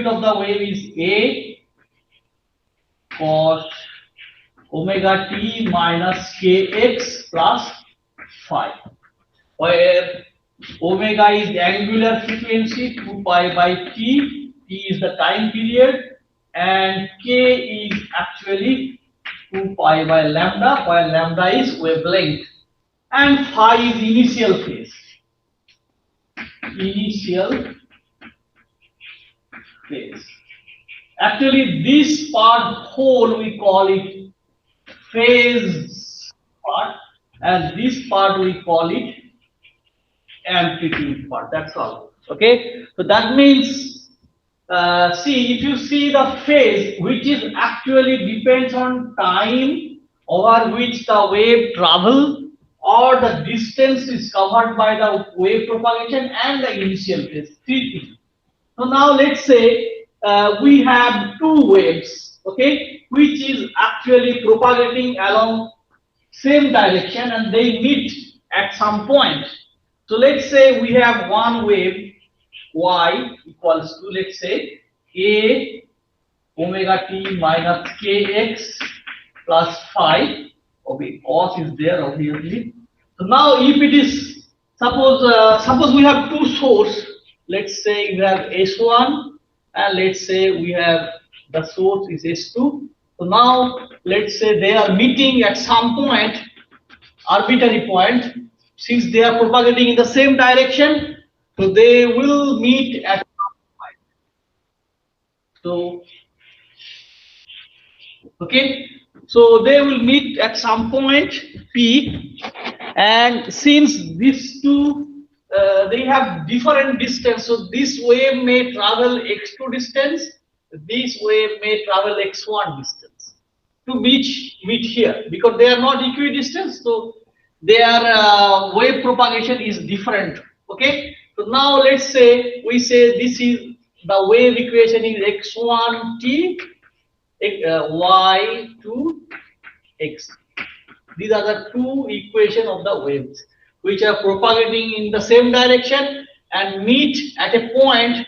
magnitude of the wave is A cos omega t minus kx plus phi, where omega is the angular frequency 2 pi by t, t is the time period, and k is actually 2 pi by lambda, while lambda is wavelength, and phi is initial phase. Initial phase. Actually, this part whole we call it phase part, and this part we call it amplitude part. That's all. Okay. So that means, see, if you see the phase, which is actually depends on time over which the wave travel, or the distance is covered by the wave propagation, and the initial phase. Three things. So now let's say we have two waves, okay, which is actually propagating along same direction, and they meet at some point. So let's say we have one wave y equals to, let's say, a omega t minus kx plus phi. Okay, cos is there obviously. So now if it is, suppose we have two source. Let's say we have S1, and let's say we have the source is S2. So now let's say they are meeting at some point, arbitrary point. Since they are propagating in the same direction, so they will meet at some point. So okay, so they will meet at some point P, and since these two they have different distance, so this wave may travel x2 distance, this wave may travel x1 distance to meet here, because they are not equidistant, so their wave propagation is different. Okay, so now let's say we say this is the wave equation is x1 t y to x. These are the two equations of the waves which are propagating in the same direction and meet at a point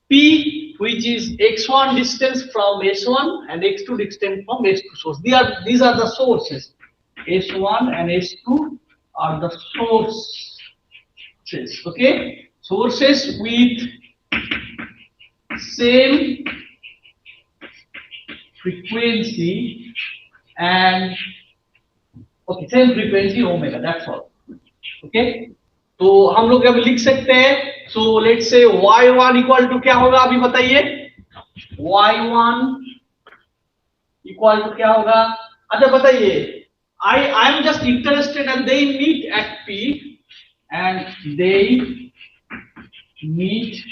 P, which is x1 distance from S1 and x2 distance from S2 source. These are the sources. S1 and S2 are the sources. Okay, sources with same frequency and okay, same frequency omega. That's all. Okay, तो हम लोग अभी लिख सकते हैं. So let's say y1 equal to क्या होगा अभी बताइए. y1 equal to क्या होगा. अच्छा बताइए. I am just interested, and they meet at P, and they meet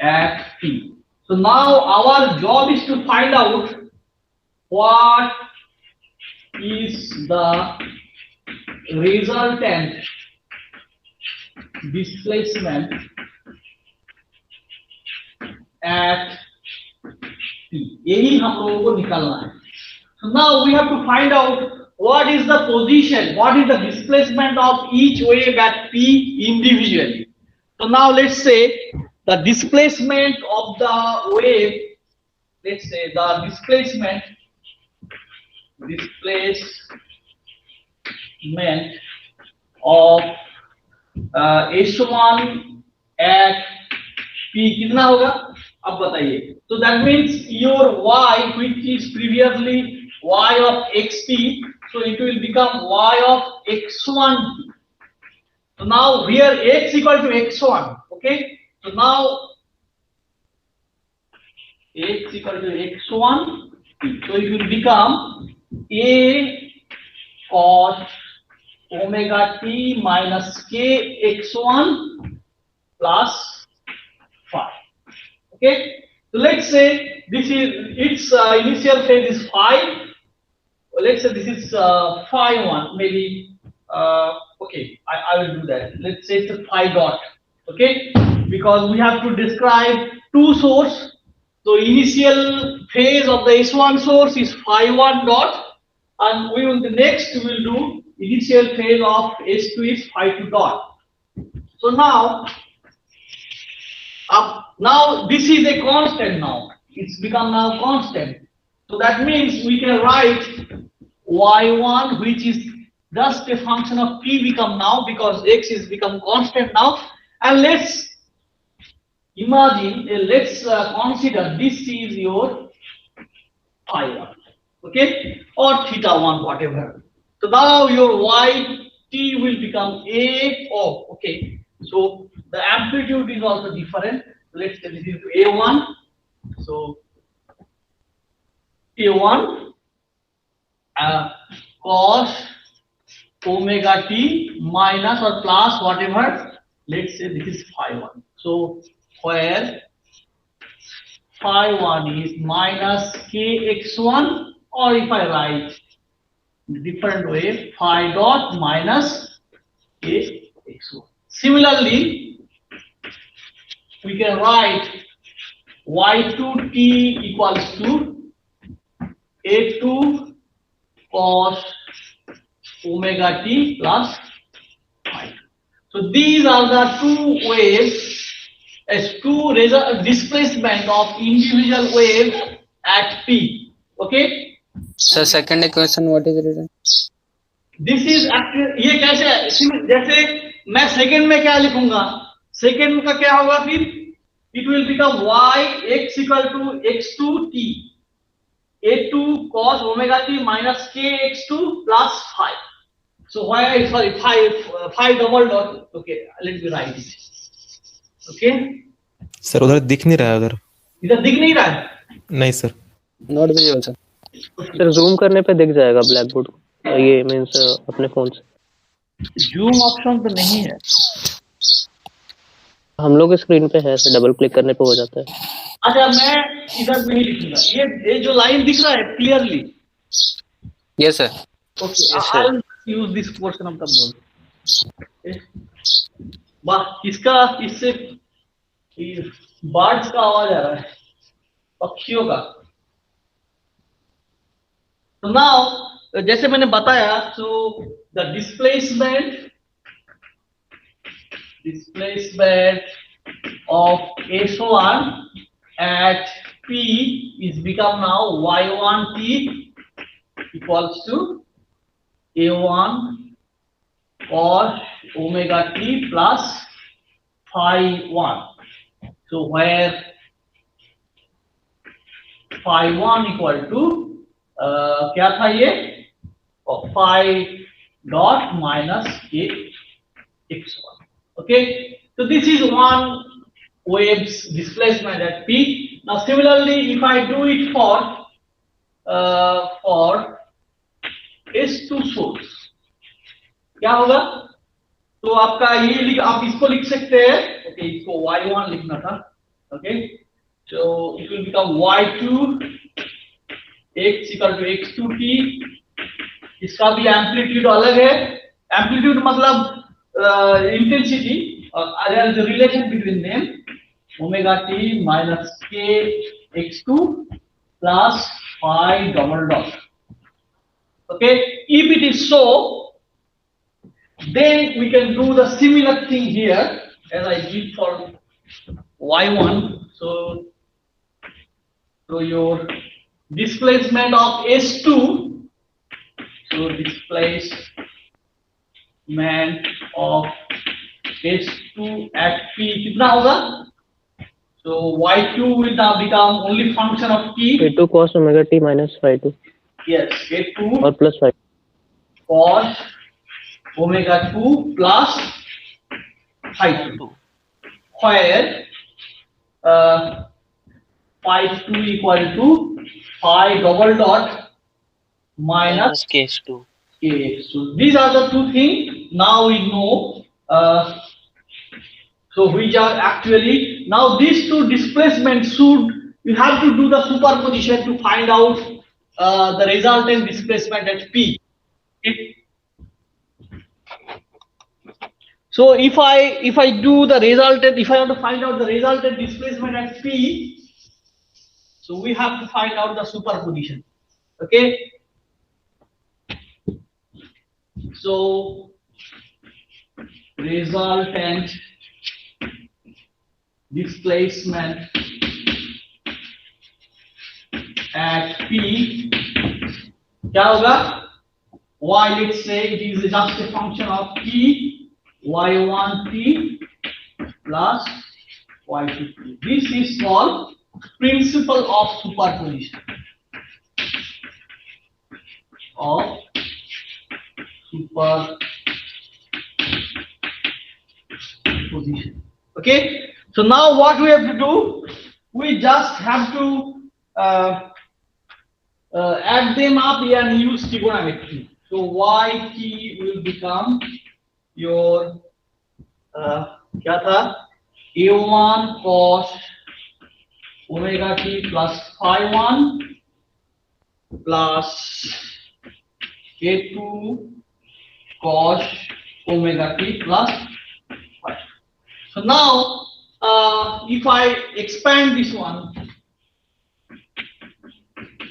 at P. So now our job is to find out what is the resultant displacement at P. यही हम लोगों को निकालना है. So now we have to find out what is the position, what is the displacement of each wave at P individually. So now let's say the displacement of the wave, let's say the displacement of S1 at P कितना होगा अब बताइए. So that means your y, which is previously y of xt, so it will become y of x1. So now here x equal to x1. Okay, so now x equal to x1, so it will become a cos omega t minus k x1 plus phi. Okay, so let's say this is its initial phase is phi. Let's say this is phi 1, maybe. Okay, I will do that. Let's say it's a phi dot. Okay, because we have to describe two source. So initial phase of the S1 source is phi 1 dot, and we will next we will do initial phase of S2 is phi 2 dot. So now Now this is a constant now. It's become now constant. So that means we can write y1, which is just a function of p become now because x is become constant now. And let's imagine, let's consider this is your phi1, okay, or theta1, whatever. So now your y t will become a o, okay. So the amplitude is also different. Let's say this is a1. So a1 cos omega t minus or plus whatever. Let's say this is phi1. So where phi1 is minus kx1, or if I write different way, phi dot minus kx1. Similarly, we can write y2t equals to a2 cos omega t plus phi. So these are the two waves as two displacement of individual waves at p. Okay. Sir, second equation, what is the reason? This is ये कैसे है? जैसे मैं second में क्या लिखूंगा, second का क्या होगा फिर, it will become y x equal to x2 t a2 cos omega t minus k x2 plus phi. So why, sorry, phi double dot, okay, let me write it. Okay, sir उधर दिख नहीं रहा है, उधर इधर दिख नहीं रहा है, नहीं sir, not visible sir. Sir zoom करने पे दिख जाएगा ब्लैक बोर्ड, ये मींस अपने फोन से जूम ऑप्शन तो नहीं है, हम लोग स्क्रीन पे है, सर डबल क्लिक करने पे हो जाता है। अच्छा मैं इधर नहीं लिखूंगा, ये जो लाइन दिख रहा है clearly. Yes sir. Okay, I will use this portion of the board. वाह, इसका इससे बर्ड्स का आवाज आ रहा है, पक्षियों का। तो नाउ जैसे मैंने बताया, so the displacement of S1 at P is become now Y1T equals to A1 cos omega T plus phi 1. So where phi 1 equal to क्या था ये, phi dot minus k x1. Okay, so this is one wave's displacement at p. Now similarly, if I do it for S2 source, क्या होगा, तो आपका ये आप इसको लिख सकते हैं, okay, इसको y1 लिखना था, okay, so it will become y2 x equal to x2t. इसका भी एम्पलीट्यूड अलग है, एम्पलीट्यूड मतलब intensity, there is a relation between them, omega t minus k x2 plus phi double dot. Okay, if it is so, then we can do the similar thing here as I did for y1. So your displacement of S2, so displacement of S2 at P कितना होगा, so Y2 will now become only function of T, A2 cos omega t minus phi 2, yes, A2 और plus phi cos omega 2 plus phi 2, where phi 2 equal to phi double dot minus kx2. So these are the two things now we know, so which are actually, now these two displacements should, you have to do the superposition to find out the resultant displacement at P. Okay? So if I do the resultant, if I want to find out the resultant displacement at P, so we have to find out the superposition. Okay, so resultant displacement at P क्या होगा y, let's say it is just a function of T y1 T plus y2 T. This is called principle of superposition. Of superposition. Okay, so now what we have to do, we just have to add them up and use trigonometry. So yt will become your क्या था a1 cos omega t plus phi 1 plus a2 cos omega t plus phi. So now if I expand this one,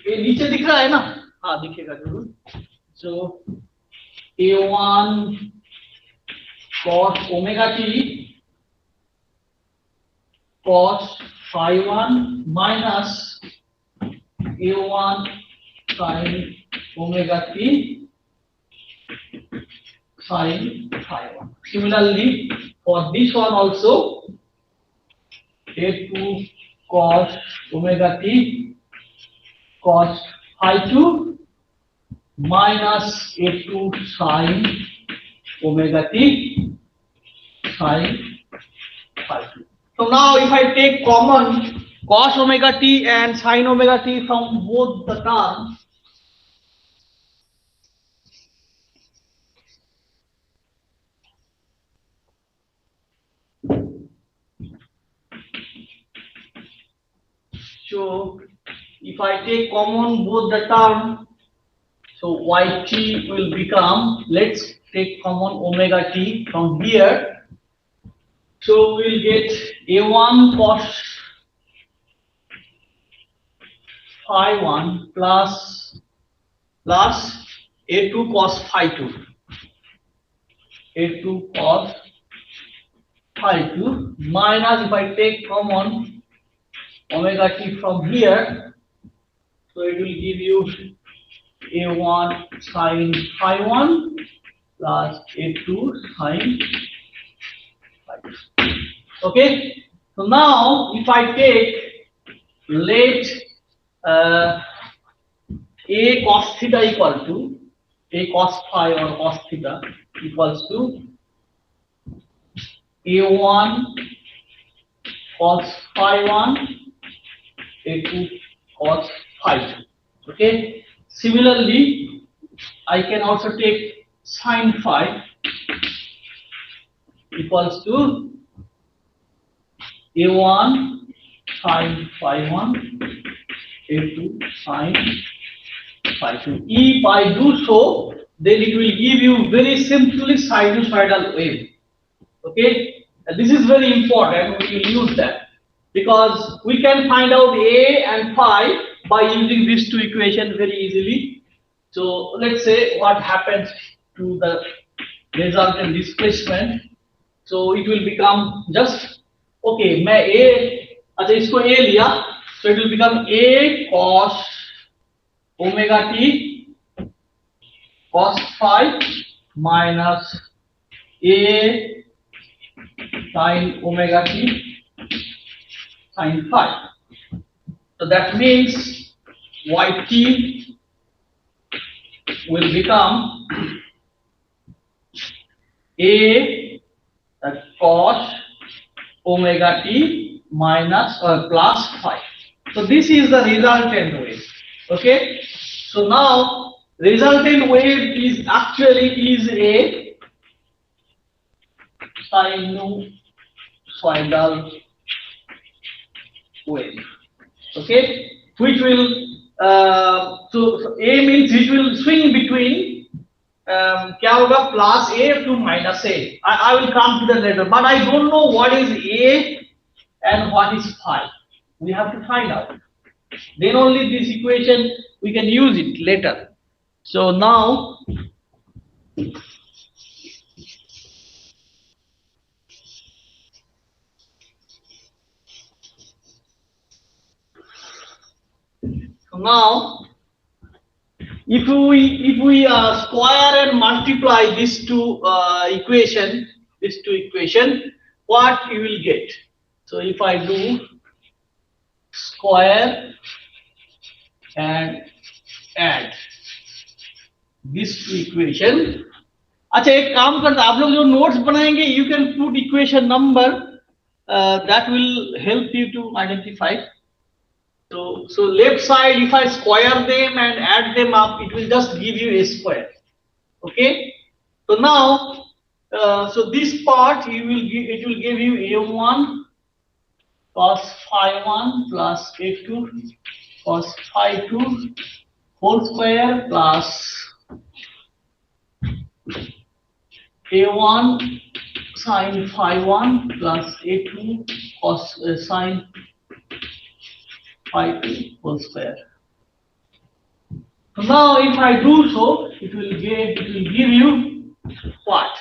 ये नीचे दिख रहा है ना, हाँ दिखेगा जरूर. So a1 cos omega t cos phi 1 minus a1 sin omega t sin phi 1. Similarly, for this one also, a2 cos omega t cos phi 2 minus a2 sin omega t sin phi 2. So now if I take common cos omega t and sin omega t from both the terms, so if I take common both the terms, so yt will become, let's take common omega t from here. So we'll get a1 cos phi 1 plus a2 cos phi 2. a2 cos phi 2 minus, if I take common omega t from here, so it will give you a1 sin phi 1 plus a2 sin phi 2. Okay, so now if I take, let a cos theta equal to a cos phi or cos theta equals to a1 cos phi 1 a2 cos phi 2. Okay, similarly I can also take sin phi equals to a1 sin phi 1 a2 sin phi 2. If I do so, then it will give you very simply sinusoidal wave. Okay, and this is very important. We will use that because we can find out a and phi by using these two equations very easily. So let's say what happens to the resultant displacement. So it will become just, okay, मैं a, अच्छा इसको a लिया, so it will become a cos omega t cos phi minus a sin omega t sin phi. So that means yt will become a cos omega t minus or plus phi. So this is the resultant wave. Okay, so now resultant wave is actually a sinusoidal wave. Okay, which will so a means it will swing between क्या होगा plus a to minus a. I will come to that later, but I don't know what is a and what is phi. We have to find out. Then only this equation we can use it later. So now So now, if we square and multiply these two equation, what you will get? So if I do square and add these two equation. अच्छा एक काम करते हैं आप लोग जो notes बनाएंगे you can put equation number that will help you to identify. So left side if I square them and add them up it will just give you a square. Okay. So now so this part it will give you a1 cos phi 1 plus a2 cos phi 2 whole square plus a1 sin phi 1 plus a2 cos sin phi 2 whole square. So now if I do so, it will give you what?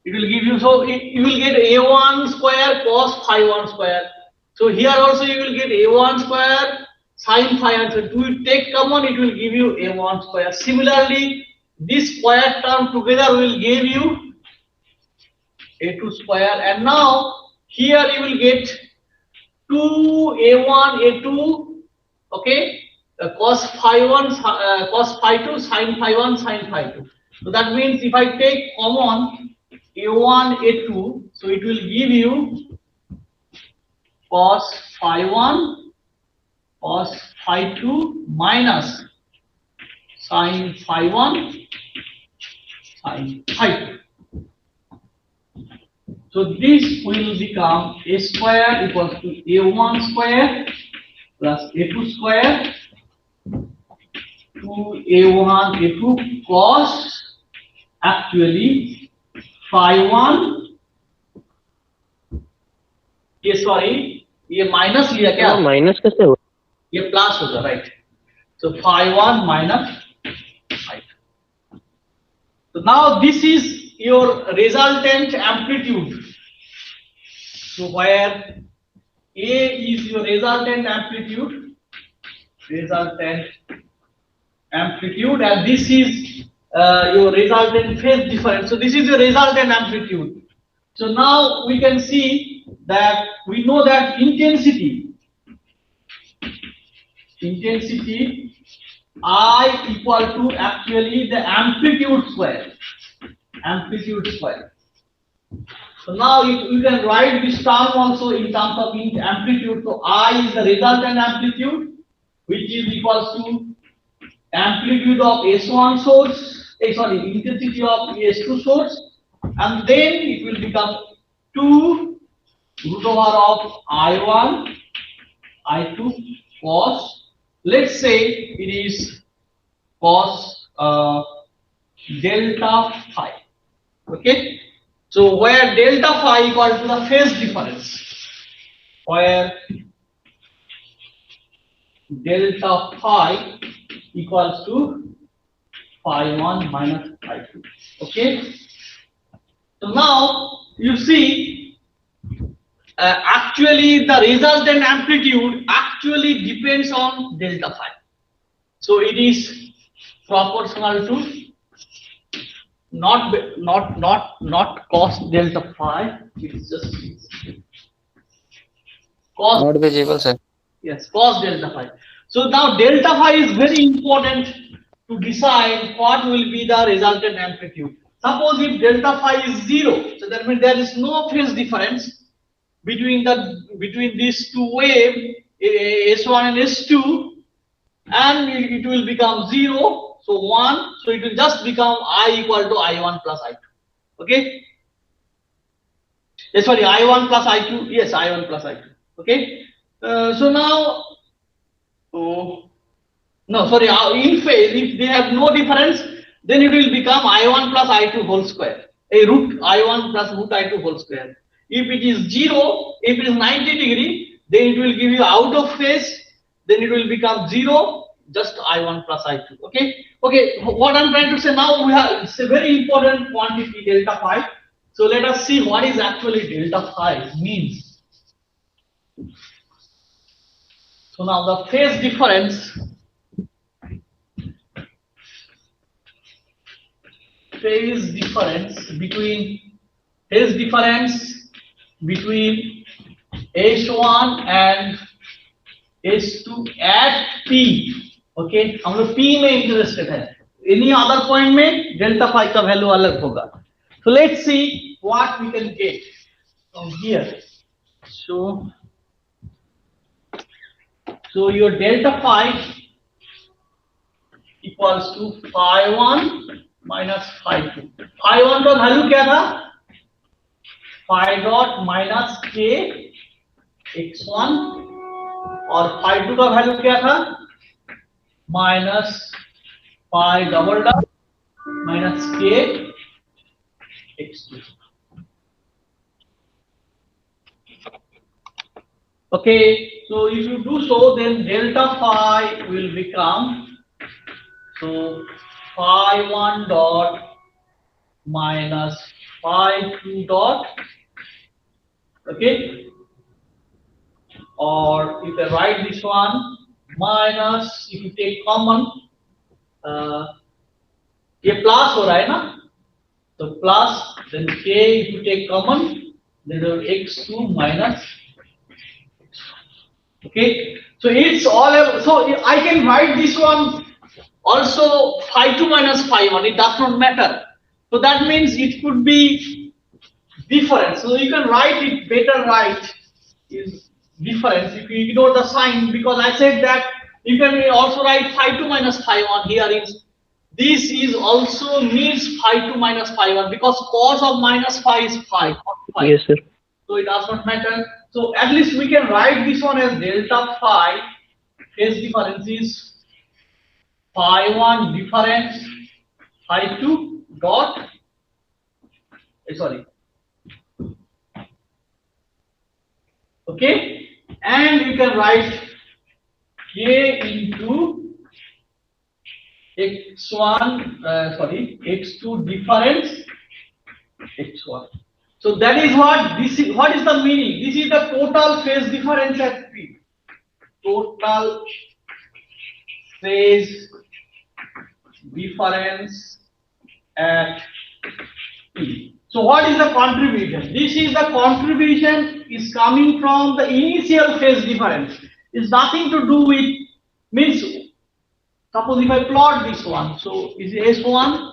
It will give you, so you will get a1 square cos phi 1 square. So here also you will get a1 square sin phi 1 square. To take common, it will give you a1 square. Similarly, this square term together will give you a2 square. And now here you will get 2a1 a2, okay, cos phi 1 cos phi 2 sin phi 1 sin phi 2. So that means if I take common a1 a2, so it will give you cos phi 1 cos phi 2 minus sin phi 1 sin phi 2. So this will become a square equals to a1 square plus a2 square to a1 a2 cos actually phi 1 ये sorry ये minus लिया क्या minus कैसे हो ये plus होगा right so phi 1 minus phi 2. So now this is your resultant amplitude. So where A is your resultant amplitude, and this is your resultant phase difference. So this is your resultant amplitude. So now we can see that we know that intensity I equal to actually the amplitude square. So now you can write this term also in terms of amplitude. So I is the resultant amplitude, which is equals to amplitude of S1 source, intensity of S2 source, and then it will become 2 root over of I1, I2 cos, let's say it is cos delta phi. Okay. So where delta phi equal to the phase difference, where delta phi equals to phi 1 minus phi 2. Okay. So now you see actually the resultant amplitude actually depends on delta phi. So it is proportional to not cos delta phi, it is just cos. Not visible, sir. Yes, cos delta phi. So now delta phi is very important to decide what will be the resultant amplitude. Suppose if delta phi is 0, so that means there is no phase difference between these two waves, S1 and S2, and it will become 0. So 1, so it will just become I equal to I1 plus I2. Okay. Yes, sorry, I1 plus I2. Yes, I1 plus I2. Okay. So now, no, sorry, in phase, if they have no difference, then it will become I1 plus I2 whole square. A root I1 plus root I2 whole square. If it is 0, if it is 90 degree, then it will give you out of phase. Then it will become 0. Just I1 plus I2. Okay. Okay. What I'm trying to say now, we have it's a very important quantity delta phi. So let us see what is actually delta phi means. So now the phase difference phase difference between H1 and H2 at P. Okay, हम लोग P में interested है. Any other point में delta phi का value अलग होगा. So let's see what we can get from here. So your delta phi equals to phi 1 minus phi 2. Phi 1 का value क्या था? Phi dot minus k x1 और phi 2 का value क्या था? Minus phi double dot minus k x2. Okay, so if you do so, then delta phi will become, so phi 1 dot minus phi 2 dot, okay, or if I write this one minus, if you take common, ये plus हो रहा है ना, so plus then k if you take common, then x2 minus. Okay, so it's all, so I can write this one also phi 2 minus phi 1, it does not matter. So that means it could be difference. So you can write it better, right? Is difference if you ignore the sign, because I said that you can also write phi 2 minus phi 1 here is, this is also means phi 2 minus phi 1 because cos of minus phi is phi. Yes, sir. So it does not matter. So at least we can write this one as delta phi, phase difference is phi 1 difference phi 2 dot, sorry. Okay, and you can write k into x1, x2 difference x1. So that is what this is. What is the meaning? This is the total phase difference at P. Total phase difference at P. So what is the contribution? This is the contribution is coming from the initial phase difference. It's nothing to do with, means suppose if I plot this one, so is S1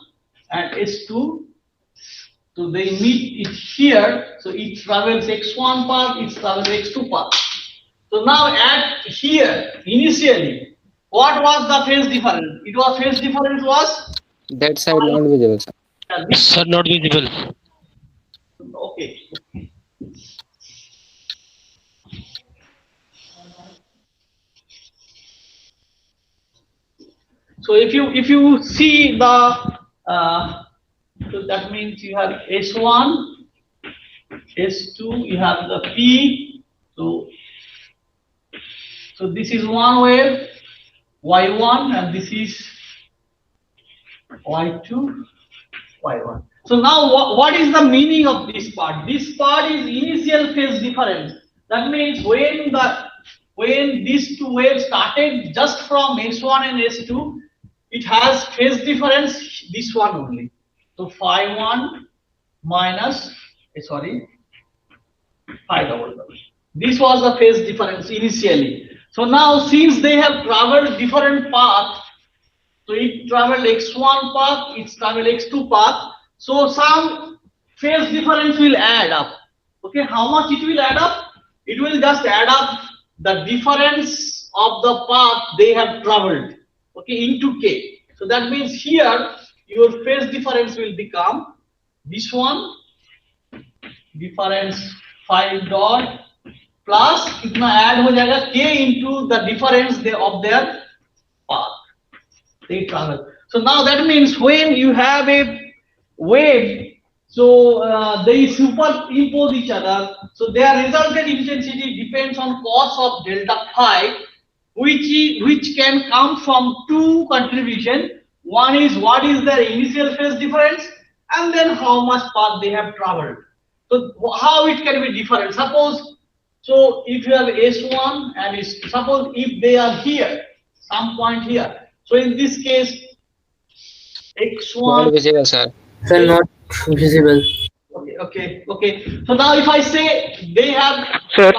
and S2. So they meet it here, so it travels x1 path, it travels x2 path. So now at here, initially, what was the phase difference? It was phase difference was? That side not visible, sir. Sir, not visible. Okay. So if you see the so that means you have S1, S2, you have the P. So this is one wave, Y1, and this is Y2, Y1. So now what is the meaning of this part? This part is initial phase difference. That means when these two waves started just from S1 and S2, it has phase difference this one only. So phi 1 minus, phi double. This was the phase difference initially. So now since they have traveled different paths, so it traveled x1 path, it traveled x2 path. So some phase difference will add up. Okay, how much it will add up? It will just add up the difference of the path they have traveled. Okay, into k. So that means here your phase difference will become this one, difference phi dot plus कितना add हो जाएगा k into the difference of their path they travel. So now that means when you have a wave, so they superimpose each other, so their resultant intensity depends on cos of delta phi, which can come from two contributions. One is what is their initial phase difference, and then how much path they have traveled. So how it can be different? Suppose, so if you have S1 and suppose if they are here, some point here. So in this case, Not X1, visible, sir. Sir, not visible. Okay. So now if I say they have, Sir,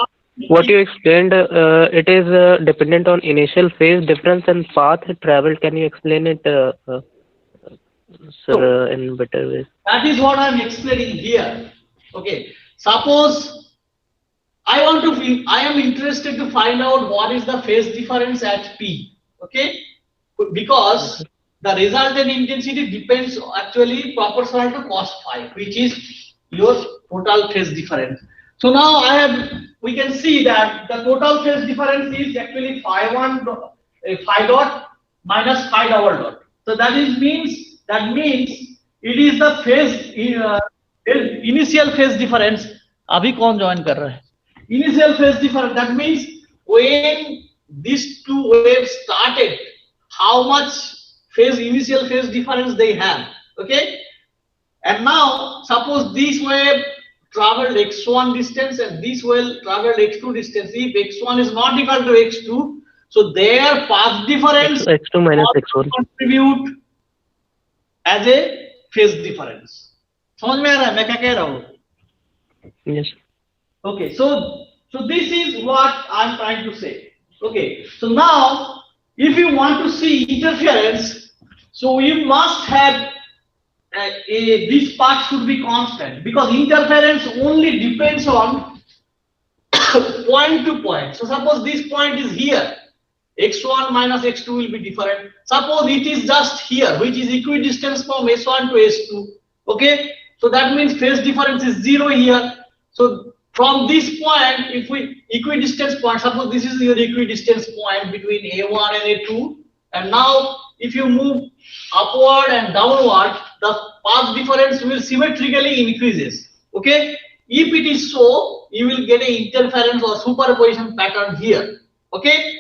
what you explained, it is dependent on initial phase difference and path traveled. Can you explain it, sir, in better ways? that is what I'm explaining here. Okay. Suppose I am interested to find out what is the phase difference at P. Okay. Because the resultant intensity depends actually proportional to cos phi, which is your total phase difference. So now we can see that the total phase difference is actually phi dot minus phi double dot. So that means it is the initial phase difference. अभी कौन join कर रहा है? Initial phase difference. That means when these two waves started, how much initial phase difference they have. Okay. And now suppose this wave traveled x1 distance and this wave traveled x2 distance. If x1 is not equal to x2, so their path difference x2 minus x1 contribute as a phase difference. समझ में आ रहा है मैं क्या कह रहा हूँ? Yes. Okay, so this is what I'm trying to say. Okay, so now if you want to see interference, so you must have this part should be constant, because interference only depends on point to point. So suppose this point is here, x1 minus x2 will be different. Suppose it is just here, which is equidistance from s1 to s2. Okay, so that means phase difference is 0 here. So from this point, if we equidistance point, suppose this is your equidistance point between A1 and A2, and now if you move upward and downward, the path difference will symmetrically increases. Okay, if it is so, you will get an interference or superposition pattern here. Okay,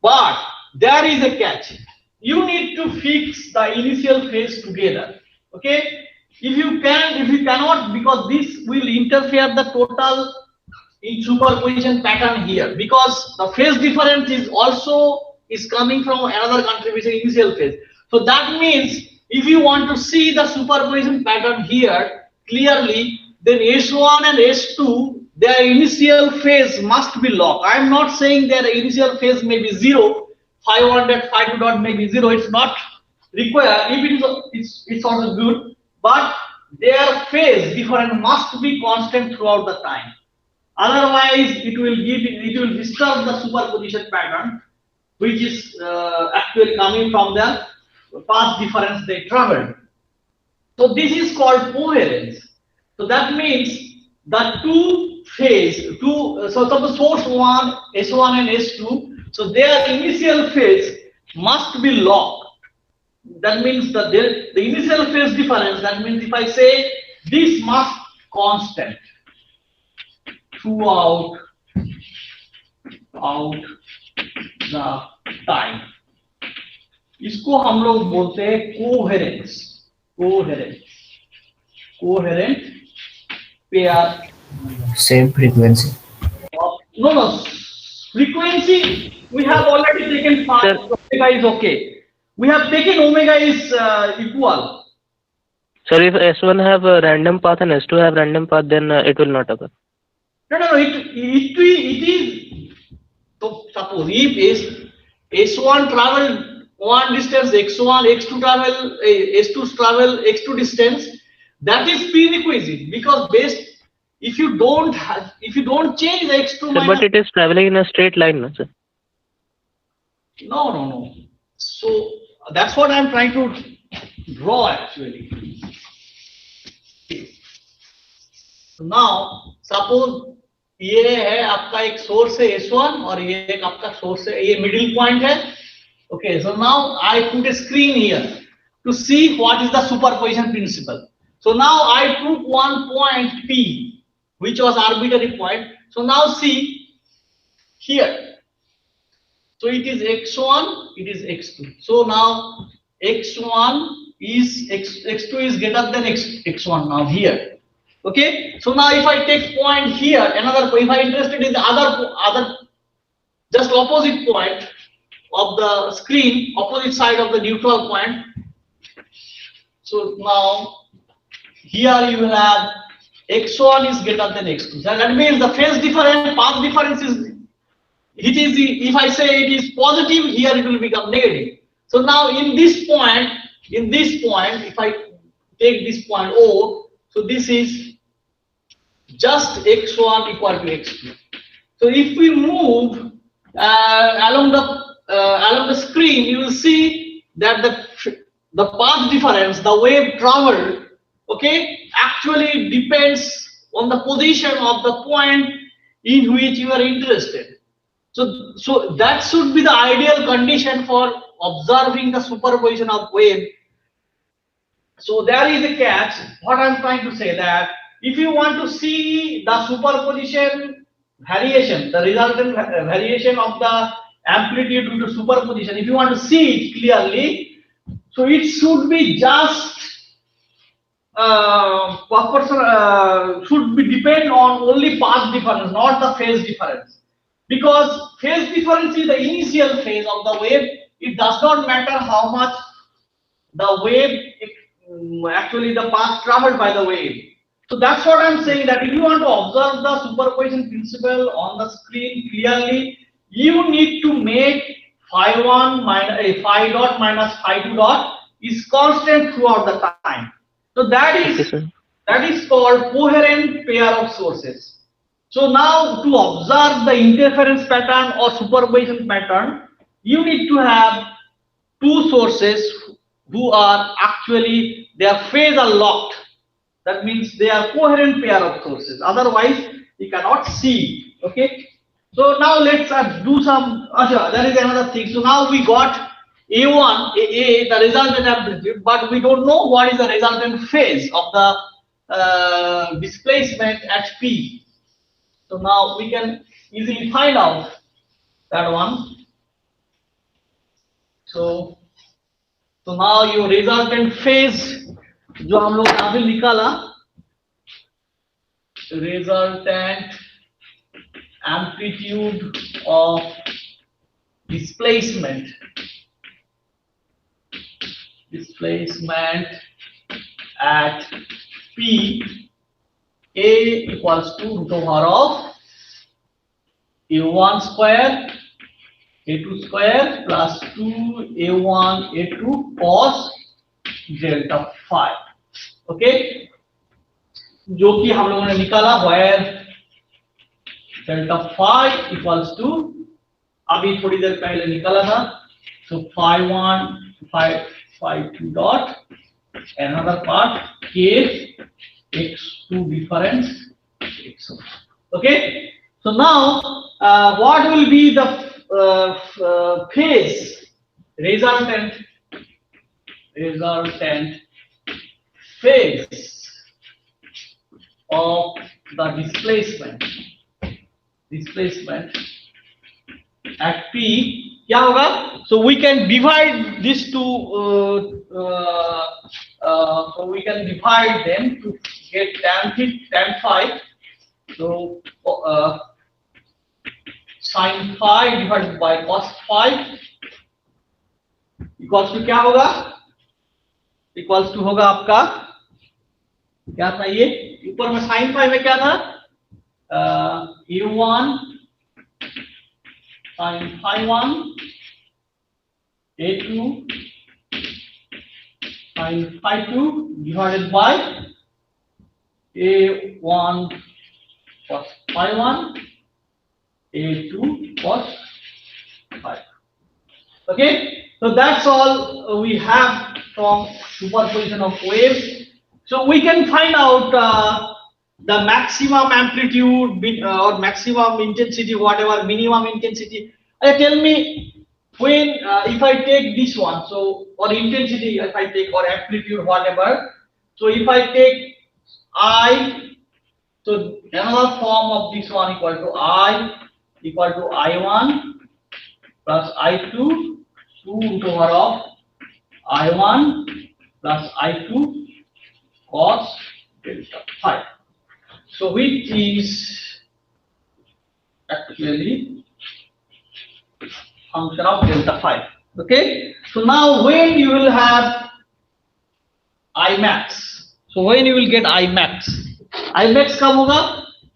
but there is a catch. You need to fix the initial phase together. Okay. If you cannot, because this will interfere the total in superposition pattern here, because the phase difference is coming from another contribution initial phase. So that means if you want to see the superposition pattern here clearly, then S1 and S2, their initial phase must be locked. I am not saying their initial phase may be 0, phi 1 dot phi 2 dot may be 0. It's not required. If it is, it's also good. But their phase difference must be constant throughout the time. Otherwise, it will disturb the superposition pattern, which is actually coming from the path difference they traveled. So this is called coherence. So that means the so the source 1, S1 and S2, so their initial phase must be locked. That means that the initial phase difference, that means if I say this must constant throughout the time, इसको हम लोग बोलते हैं coherent pair. Same frequency. No, frequency we have already taken part. Omega is okay. We have taken omega is equal. Sir, if S1 have a random path and S2 have random path, then it will not occur. No. It is. So suppose if S1 travel one distance, X2 travel S2 travel X2 distance, that is prerequisite, because if you don't change the X2 Sir, minus, but it is traveling in a straight line, no, sir? No. So that's what I'm trying to draw actually. Now suppose ये है आपका एक source है S1 और ये एक आपका source है, ये मिडिल पॉइंट है. Okay, so now I put a screen here to see what is the superposition principle. So now I took one point P, which was arbitrary point. So now see here. So it is x1, it is x2. So now x1 is x2 is greater than x1 now here. Okay. So now if I take point here, if I interested in the other just opposite point of the screen, opposite side of the neutral point. So now here you will have x1 is greater than x2. That means the phase difference, path difference is, it is, if I say it is positive, here it will become negative. So now in this point, if I take this point O, so this is just x1 equal to x2. So if we move along the screen, you will see that the path difference, the wave travel, okay, actually depends on the position of the point in which you are interested. So that should be the ideal condition for observing the superposition of wave. So there is a catch. What I'm trying to say that if you want to see the superposition variation, the resultant variation of the amplitude due to superposition, if you want to see it clearly, so it should be just should be depend on only path difference, not the phase difference, because phase difference is the initial phase of the wave. It does not matter how much the wave, actually the path traveled by the wave. So that's what I'm saying, that if you want to observe the superposition principle on the screen clearly, you need to make phi1 minus phi dot minus phi2 dot is constant throughout the time. So that is called coherent pair of sources. So now to observe the interference pattern or superposition pattern, you need to have two sources who are actually, their phase are locked. That means they are coherent pair of sources. Otherwise, you cannot see. Okay. So now let's do some. There is another thing. So now we got A1, the resultant amplitude, but we don't know what is the resultant phase of the displacement at P. So now we can easily find out that one. So now your resultant phase, जो हम लोग यहाँ पे निकाला, resultant amplitude of displacement at P, A equals to root over of A1 square A2 square plus 2A1 A2 cos delta phi. Okay, जो कि हम लोगों ने निकाला, where delta phi equals to, अभी थोड़ी देर पहले निकाला था, so phi1 phi2 dot, another part k x2 difference x1. Okay, so now what will be the phase resultant phase of the displacement at P, क्या होगा? So we can divide this to so we can divide them to get tan phi. So sin phi divided by cos phi equals to क्या होगा? Equals to होगा आपका, क्या था ये ऊपर में sin phi में क्या था? A1 sin phi 1 A2 sin phi 2 divided by A1 cos phi 1 A2 cos phi. Okay, so that's all we have from superposition of waves. So we can find out the maximum amplitude or maximum intensity, whatever, minimum intensity. Tell me when if I take this one, so or intensity if I take, or amplitude, whatever. So if I take I, so another form of this one equal to I equal to I1 plus I2 2 root over of I1 plus I2 cos delta phi. So which is actually function of delta phi. Okay. So now when you will have I max. So when you will get I max? I max कब होगा?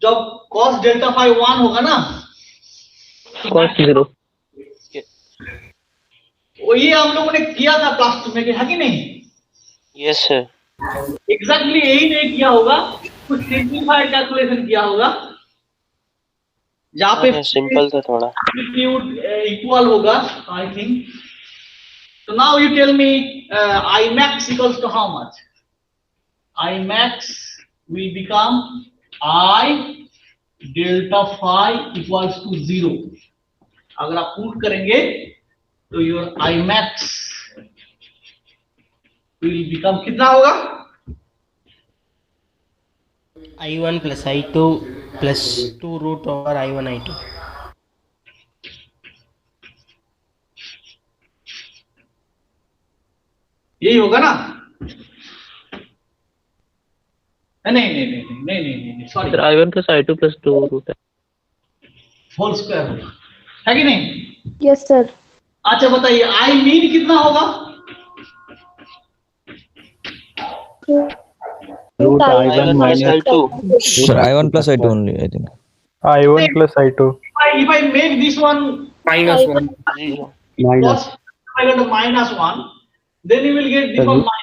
जब cos delta phi 1 होगा ना? Cos 0. वो ये हम लोगों ने किया था क्लास 2 में, है कि नहीं? Yes sir. एग्जैक्टली यही नहीं किया होगा, कुछ सिंपलीफाइड कैलकुलेशन किया होगा जहाँ पे सिंपल था थोड़ा. एम्पलीट्यूड इक्वल होगा I think. So now you tell me I max equals to how much? I max will become I delta phi equals to 0. अगर आप पुट करेंगे तो your I max will become कितना होगा? I1 plus I2 plus 2 root over I1 I2. यही होगा ना? नहीं sorry, Sir, I1 plus I2 plus 2 root. Whole square होगा, है कि नहीं? Yes sir. अच्छा बताइए आई मीन कितना होगा? Root I1 minus I2. Sir, I1 plus I2 only, I think. I1 plus I2 If I make this one Minus 1. 0. minus cos, I got a minus 1, then you will get this one minus.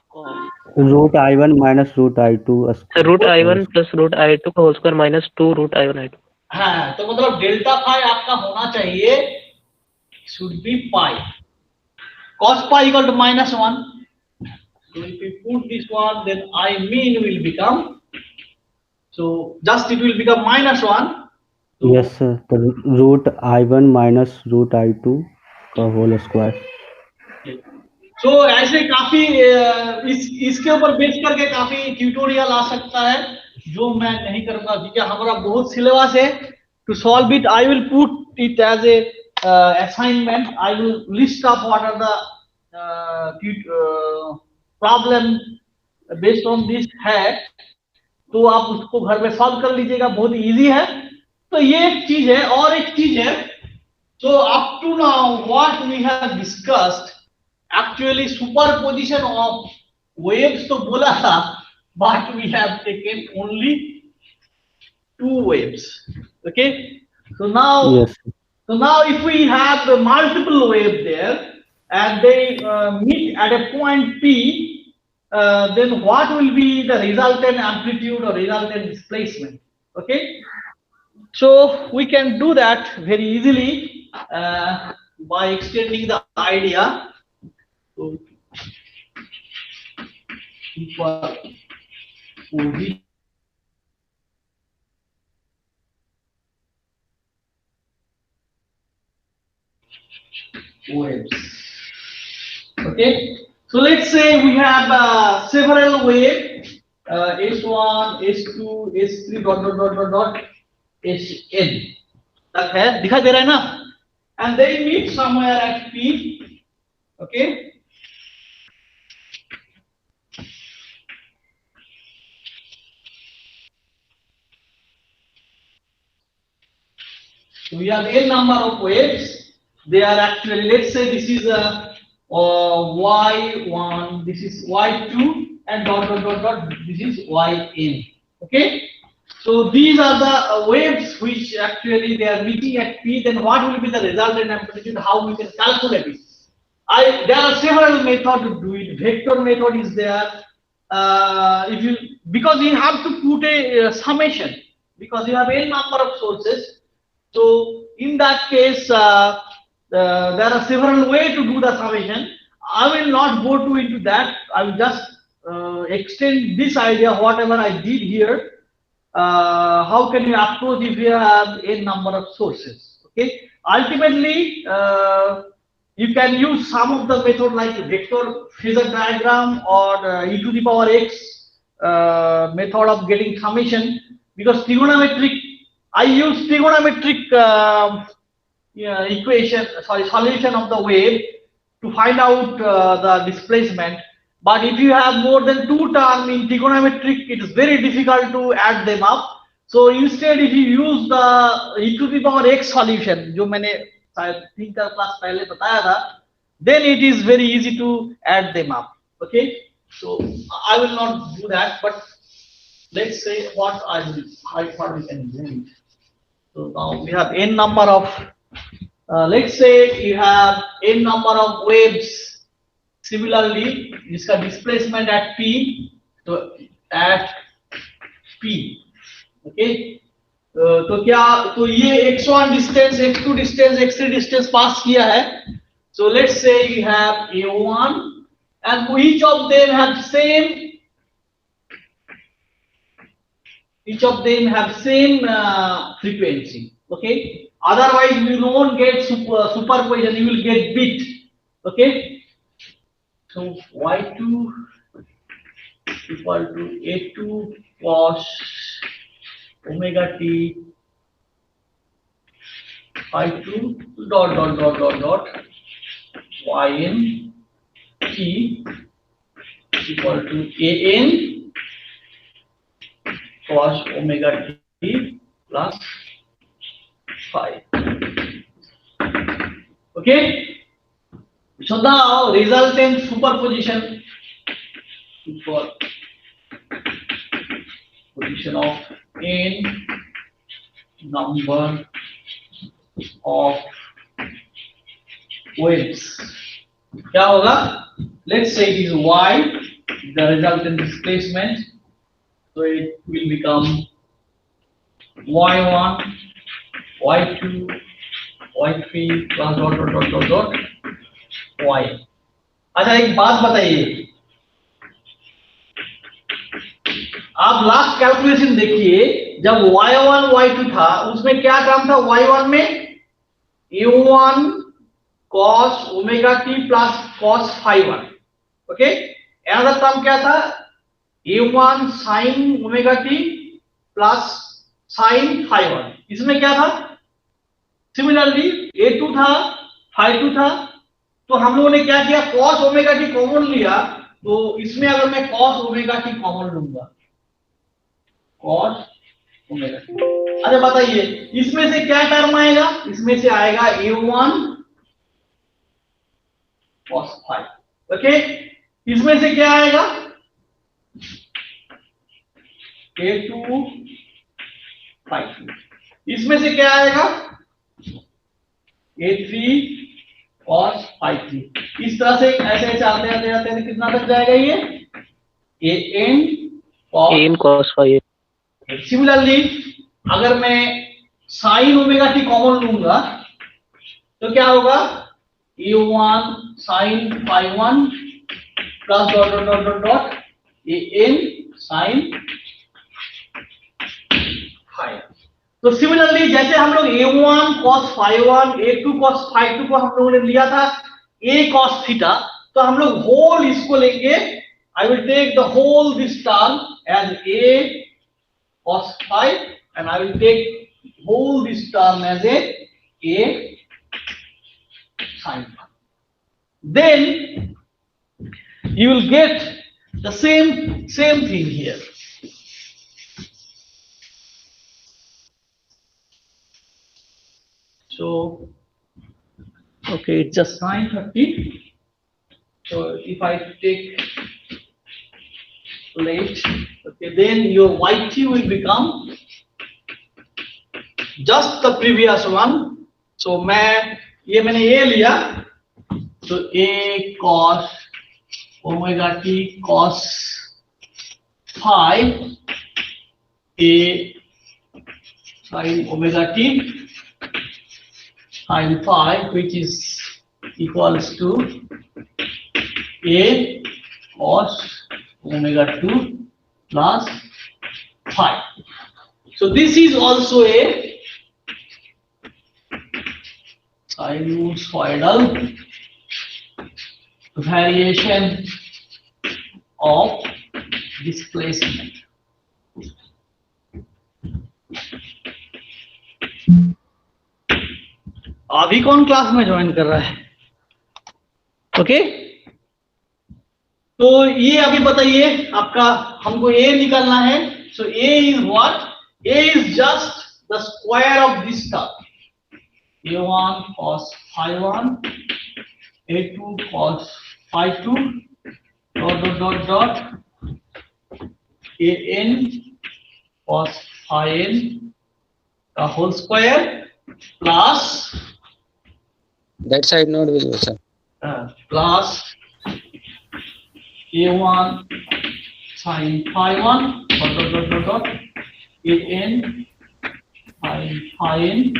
root I1 minus root I2 Sir, root I1 plus root I2 का whole square minus 2 root I1 I2. हाँ, तो मतलब delta phi आपका होना चाहिए should be pi. Cos pi equal to minus 1. So if you put this one, then I mean will become, so just it will become minus 1. So yes sir, the root I1 minus root I2 का whole square. so ऐसे काफी इसके ऊपर base करके काफी tutorial आ सकता है जो मैं नहीं करूंगा क्योंकि हमारा बहुत सिलेबस है. To solve it I will put it as a assignment. I will list up what are the problem based on this है, तो आप उसको घर में सॉल्व कर लीजिएगा, बहुत इजी है. तो ये एक चीज है. और एक चीज है, so up to now what we have discussed, actually superposition of waves तो बोला था, but we have taken only 2 waves. Okay, so now Yes. so now if we have the multiple wave there and they meet at a point P, then what will be the resultant amplitude or resultant displacement? Okay, so we can do that very easily by extending the idea. So waves. Okay, so let's say we have several waves, S1, S2, S3 dot Sn तक है, दिखाई दे रहा है ना? And they meet somewhere at P. Okay, so we have n number of waves. They are actually, let's say this is y1, this is y2, and dot, this is yn. Okay, so these are the waves which actually they are meeting at P. Then what will be the resultant amplitude? How we can calculate it? There are several methods to do it. Vector method is there. If you, because you have to put a summation, because you have n number of sources. So in that case, there are several ways to do the summation. I will not go into that. I will just extend this idea, whatever I did here. How can you approach if you have n number of sources? Okay, ultimately you can use some of the method like vector phasor diagram or e to the power x method of getting summation, because trigonometric, I use trigonometric solution of the wave to find out the displacement. But if you have more than 2 terms in trigonometric, it is very difficult to add them up. So instead, if you use the e to the power x solution, जो मैंने शायद 3 class पहले बताया था, then it is very easy to add them up. Okay, So I will not do that, but let's say what what we can do. So now we have n number of, let's say you have n number of waves. Similarly, इसका displacement at p, तो at p, okay. तो क्या, तो ये x1 distance, x2 distance, x3 distance pass किया है. So let's say you have a1 and each of them have same frequency, okay. Otherwise you won't get superposition, you will get bit, okay. So y2 equal to a2 cos omega t phi2 dot yn t equal to an cos omega t plus phi. Okay. So now resultant superposition for position of n number of waves. क्या होगा? Let's say it is y, the resultant displacement, so it will become y1, y2, y3 plus dot y. अच्छा एक बात बताइए, आप last calculation देखिए, जब y1 y2 था उसमें क्या टर्म था? y1 में a1 cos omega t plus cos phi 1, okay. Another term क्या था? a1 sin omega t plus sin phi 1. इसमें क्या था? सिमिलरली a2 था, phi 2 था, तो हम लोगों ने क्या किया? cos ओमेगा t कॉमन लिया, तो इसमें अगर मैं cos ओमेगा t कॉमन लूंगा, cos ओमेगा t, अरे बताइए इसमें से क्या टर्म आएगा? इसमें से आएगा a1 cos phi, ओके. इसमें से क्या आएगा? a2 phi 2. इसमें से क्या आएगा? a3 cos phi 3. इस तरह से ऐसे ऐसे आते आते आते कितना तक जाएगा ये? an cos phi. सिमिलरली अगर मैं sin ओमेगा t कॉमन लूंगा तो क्या होगा? a1 sin phi 1 plus dot an sin phi. तो सिमिलरली जैसे हम लोग a1 cos phi 1, a2 cos phi 2 को हम लोगों ने लिया था a cos theta, तो हम लोग होल इसको लेंगे. I will take the whole this term as a cos phi and I will take whole this term as a sin phi. Then you will get the same thing here. So, okay, it's just 9:30. So if I take plate, okay, then your yt will become just the previous one. So मैंने ये लिया, so a cos omega t cos phi, a sin omega t sin phi, which is equals to a cos omega 2 plus phi. So this is also a sinusoidal variation of displacement. अभी कौन class में join कर रहा है? Okay, तो ये अभी बताइए आपका, हमको a निकालना है. सो a is what? a is just the square of this term, a1 cos phi 1, a2 cos phi 2 dot an cos phi n the whole square plus That side not visible, sir. plus a1 sin phi 1 dot an sin phi n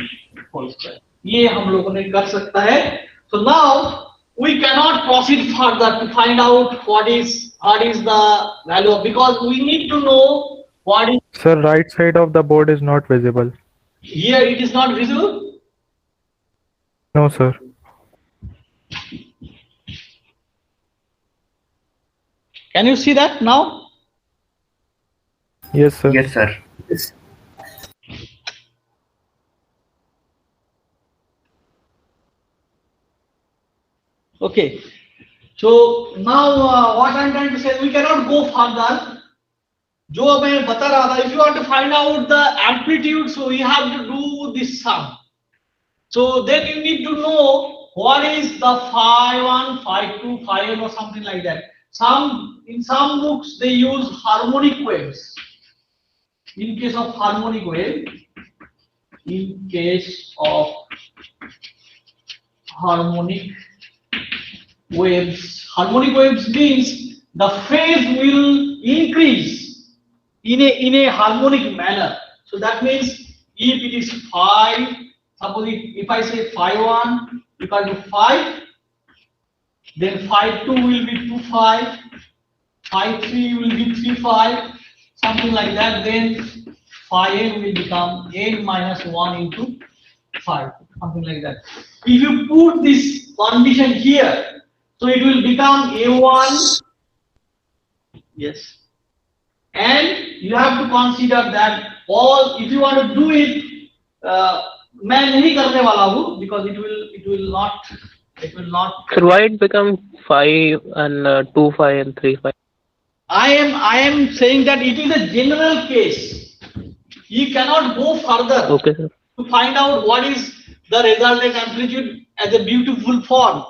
whole square. ये हम लोगों ने कर सकता है. So now we cannot proceed further to find out what is the value of, because we need to know what is. Sir, right side of the board is not visible. Here it is not visible. No, sir. Can you see that now? Yes, sir. Yes, sir. Yes. Okay. So now what I'm trying to say, we cannot go further. जो मैं बता रहा था, if you want to find out the amplitude, so you have to do this sum. So then you need to know what is the phi 1, phi 2, phi n or something like that. In some books they use harmonic waves. In case of harmonic wave, harmonic waves means the phase will increase in a harmonic manner. So that means if it is phi, suppose if I say phi 1 equal to 5, then phi 2 will be 2 phi, phi 3 will be 3 phi, something like that. Then phi n will become n minus 1 into 5, something like that. If you put this condition here, so it will become a1. Yes. And you have to consider that all, if you want to do it, मैं नहीं करने वाला हूँ, because it will not. Sir, why it become 5 and 2 phi and 3 phi? I am saying that it is a general case. You cannot go further. Okay, sir. To find out what is the resultant amplitude as a beautiful form.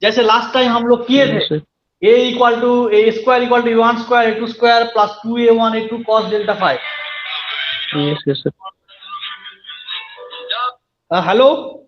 जैसे last time हम लोग किए थे. A square equal to a1 square a2 square plus 2a1 a2 cos delta phi. Yes, sir. Hello.